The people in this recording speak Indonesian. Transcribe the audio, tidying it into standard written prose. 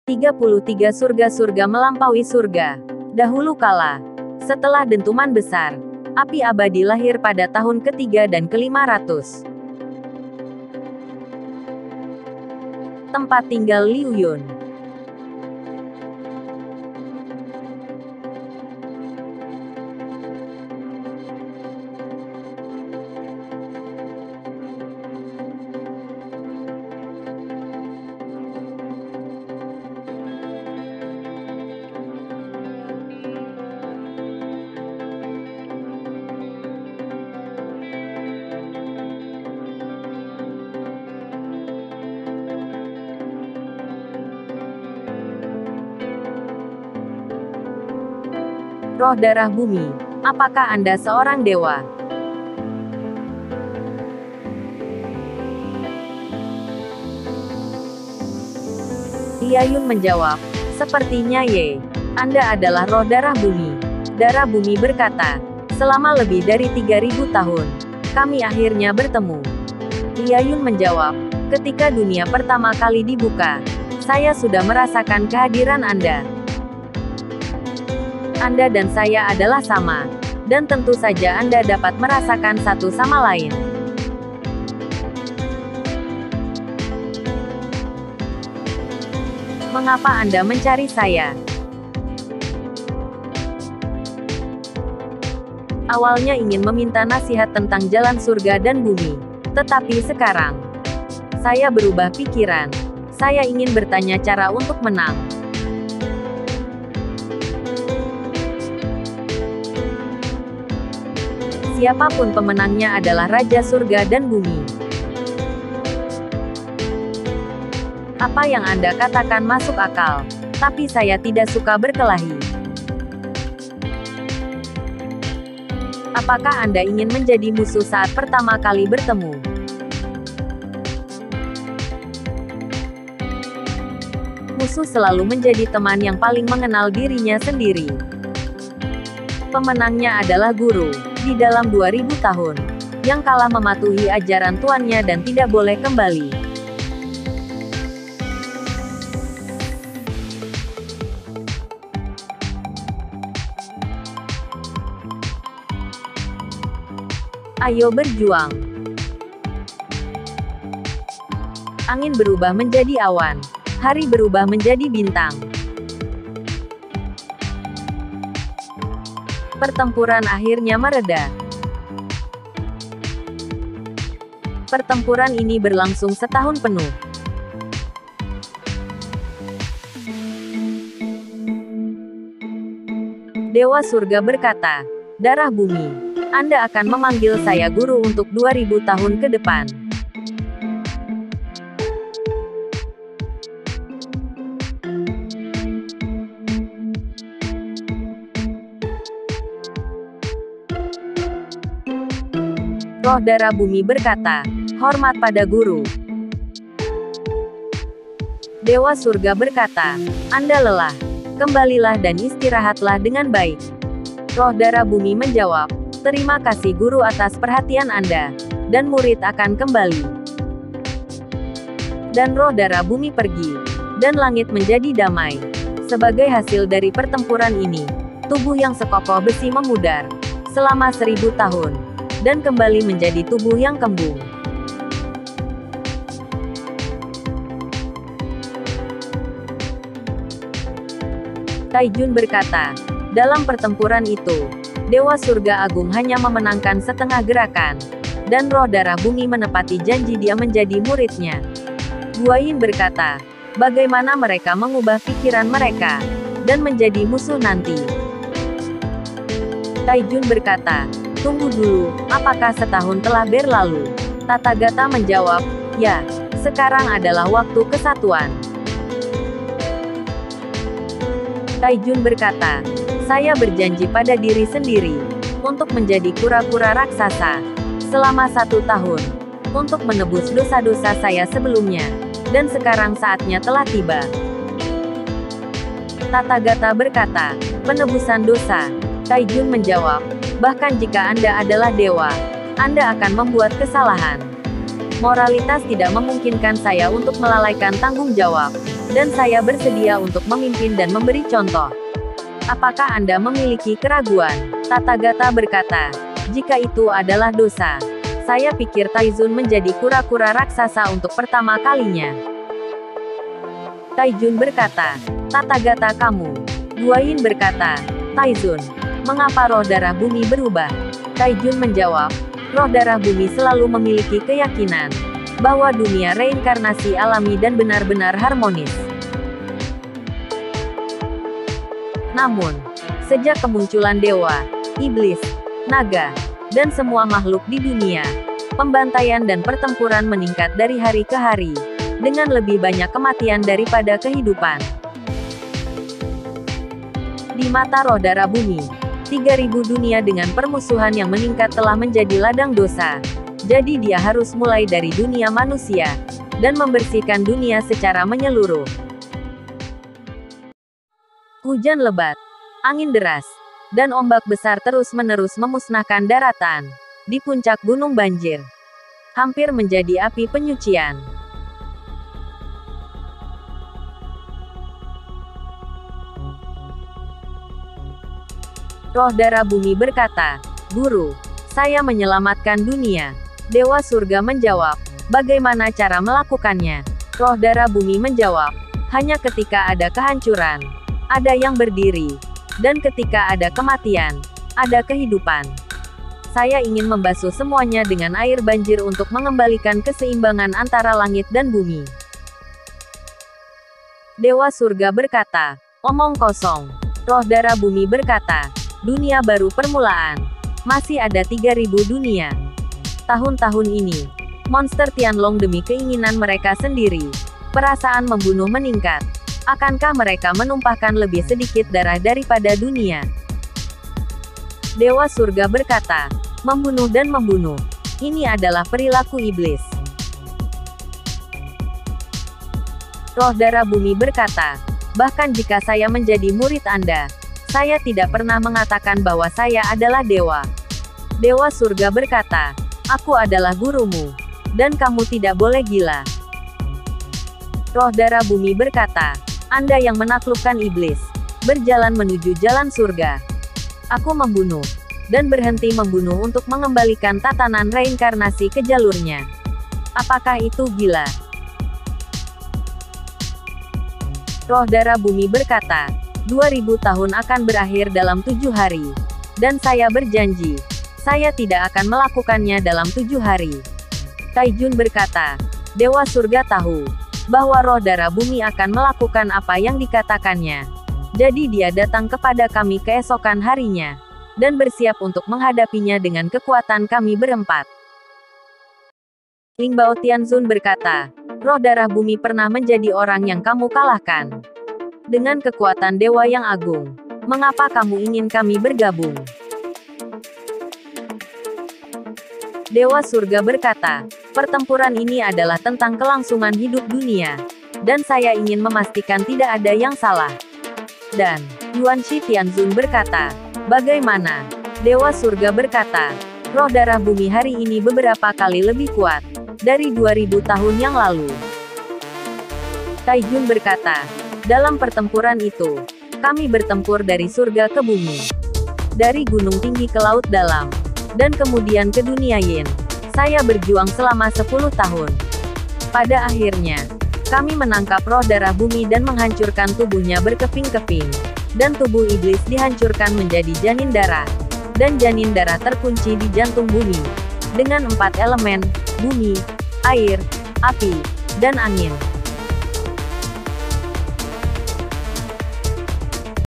33 surga-surga melampaui surga. Dahulu kala, setelah dentuman besar, api abadi lahir pada tahun ketiga dan ke-500. Tempat tinggal Liu Yun. Roh darah bumi, apakah Anda seorang dewa? Liu Yun menjawab, sepertinya Ye. Anda adalah roh darah bumi. Darah bumi berkata, selama lebih dari 3000 tahun, kami akhirnya bertemu. Liu Yun menjawab, ketika dunia pertama kali dibuka, saya sudah merasakan kehadiran Anda. Anda dan saya adalah sama, dan tentu saja Anda dapat merasakan satu sama lain. Mengapa Anda mencari saya? Awalnya ingin meminta nasihat tentang jalan surga dan bumi, tetapi sekarang, saya berubah pikiran. Saya ingin bertanya cara untuk menang. Siapapun pemenangnya adalah Raja Surga dan Bumi. Apa yang Anda katakan masuk akal, tapi saya tidak suka berkelahi. Apakah Anda ingin menjadi musuh saat pertama kali bertemu? Musuh selalu menjadi teman yang paling mengenal dirinya sendiri. Pemenangnya adalah guru. Di dalam 2000 tahun, yang kalah mematuhi ajaran tuannya dan tidak boleh kembali. Ayo berjuang. Angin berubah menjadi awan, hari berubah menjadi bintang. Pertempuran akhirnya mereda. Pertempuran ini berlangsung setahun penuh. Dewa Surga berkata, darah bumi, Anda akan memanggil saya guru untuk 2000 tahun ke depan. Roh darah bumi berkata, hormat pada guru. Dewa surga berkata, Anda lelah. Kembalilah dan istirahatlah dengan baik. Roh darah bumi menjawab, terima kasih guru atas perhatian Anda. Dan murid akan kembali. Dan roh darah bumi pergi. Dan langit menjadi damai. Sebagai hasil dari pertempuran ini, tubuh yang sekokoh besi memudar. Selama 1000 tahun. Dan kembali menjadi tubuh yang kembung. Taijun berkata, dalam pertempuran itu, Dewa Surga Agung hanya memenangkan setengah gerakan, dan roh darah bumi menepati janji dia menjadi muridnya. Guayin berkata, bagaimana mereka mengubah pikiran mereka, dan menjadi musuh nanti. Taijun berkata, tunggu dulu, apakah setahun telah berlalu? Tathagata menjawab, ya, sekarang adalah waktu kesatuan. Taijun berkata, saya berjanji pada diri sendiri, untuk menjadi kura-kura raksasa, selama 1 tahun, untuk menebus dosa-dosa saya sebelumnya, dan sekarang saatnya telah tiba. Tathagata berkata, penebusan dosa. Taijun menjawab, bahkan jika Anda adalah dewa, Anda akan membuat kesalahan. Moralitas tidak memungkinkan saya untuk melalaikan tanggung jawab, dan saya bersedia untuk memimpin dan memberi contoh. Apakah Anda memiliki keraguan? Tathagata berkata, jika itu adalah dosa, saya pikir Taizun menjadi kura-kura raksasa untuk pertama kalinya. Taijun berkata, Tathagata kamu. Guayin berkata, Taizun, mengapa roh darah bumi berubah? Taijun menjawab, roh darah bumi selalu memiliki keyakinan bahwa dunia reinkarnasi alami dan benar-benar harmonis. Namun, sejak kemunculan dewa, iblis, naga, dan semua makhluk di dunia, pembantaian dan pertempuran meningkat dari hari ke hari, dengan lebih banyak kematian daripada kehidupan. Di mata roh darah bumi, 3000 dunia dengan permusuhan yang meningkat telah menjadi ladang dosa. Jadi dia harus mulai dari dunia manusia, dan membersihkan dunia secara menyeluruh. Hujan lebat, angin deras, dan ombak besar terus-menerus memusnahkan daratan. Di puncak gunung banjir, hampir menjadi api penyucian. Roh darah bumi berkata, Guru, saya menyelamatkan dunia. Dewa surga menjawab, bagaimana cara melakukannya? Roh darah bumi menjawab, hanya ketika ada kehancuran, ada yang berdiri, dan ketika ada kematian, ada kehidupan. Saya ingin membasuh semuanya dengan air banjir untuk mengembalikan keseimbangan antara langit dan bumi. Dewa surga berkata, omong kosong. Roh darah bumi berkata, dunia baru permulaan. Masih ada 3000 dunia. Tahun-tahun ini, monster Tianlong demi keinginan mereka sendiri. Perasaan membunuh meningkat. Akankah mereka menumpahkan lebih sedikit darah daripada dunia? Dewa surga berkata, membunuh dan membunuh. Ini adalah perilaku iblis. Roh darah bumi berkata, bahkan jika saya menjadi murid Anda, saya tidak pernah mengatakan bahwa saya adalah dewa. Dewa surga berkata, aku adalah gurumu, dan kamu tidak boleh gila. Roh darah bumi berkata, Anda yang menaklukkan iblis, berjalan menuju jalan surga. Aku membunuh, dan berhenti membunuh untuk mengembalikan tatanan reinkarnasi ke jalurnya. Apakah itu gila? Roh darah bumi berkata, 2000 tahun akan berakhir dalam 7 hari. Dan saya berjanji, saya tidak akan melakukannya dalam 7 hari. Taijun berkata, Dewa surga tahu bahwa roh darah bumi akan melakukan apa yang dikatakannya. Jadi dia datang kepada kami keesokan harinya, dan bersiap untuk menghadapinya dengan kekuatan kami berempat. Ling Bao Tianzun berkata, roh darah bumi pernah menjadi orang yang kamu kalahkan. Dengan kekuatan dewa yang agung, mengapa kamu ingin kami bergabung? Dewa surga berkata, pertempuran ini adalah tentang kelangsungan hidup dunia, dan saya ingin memastikan tidak ada yang salah. Dan Yuan Shi Tianzun berkata, bagaimana? Dewa surga berkata, roh darah bumi hari ini beberapa kali lebih kuat dari 2000 tahun yang lalu. Taijun berkata, dalam pertempuran itu, kami bertempur dari surga ke bumi, dari gunung tinggi ke laut dalam, dan kemudian ke dunia yin. Saya berjuang selama 10 tahun. Pada akhirnya, kami menangkap roh darah bumi dan menghancurkan tubuhnya berkeping-keping. Dan tubuh iblis dihancurkan menjadi janin darah. Dan janin darah terkunci di jantung bumi. Dengan 4 elemen, bumi, air, api, dan angin.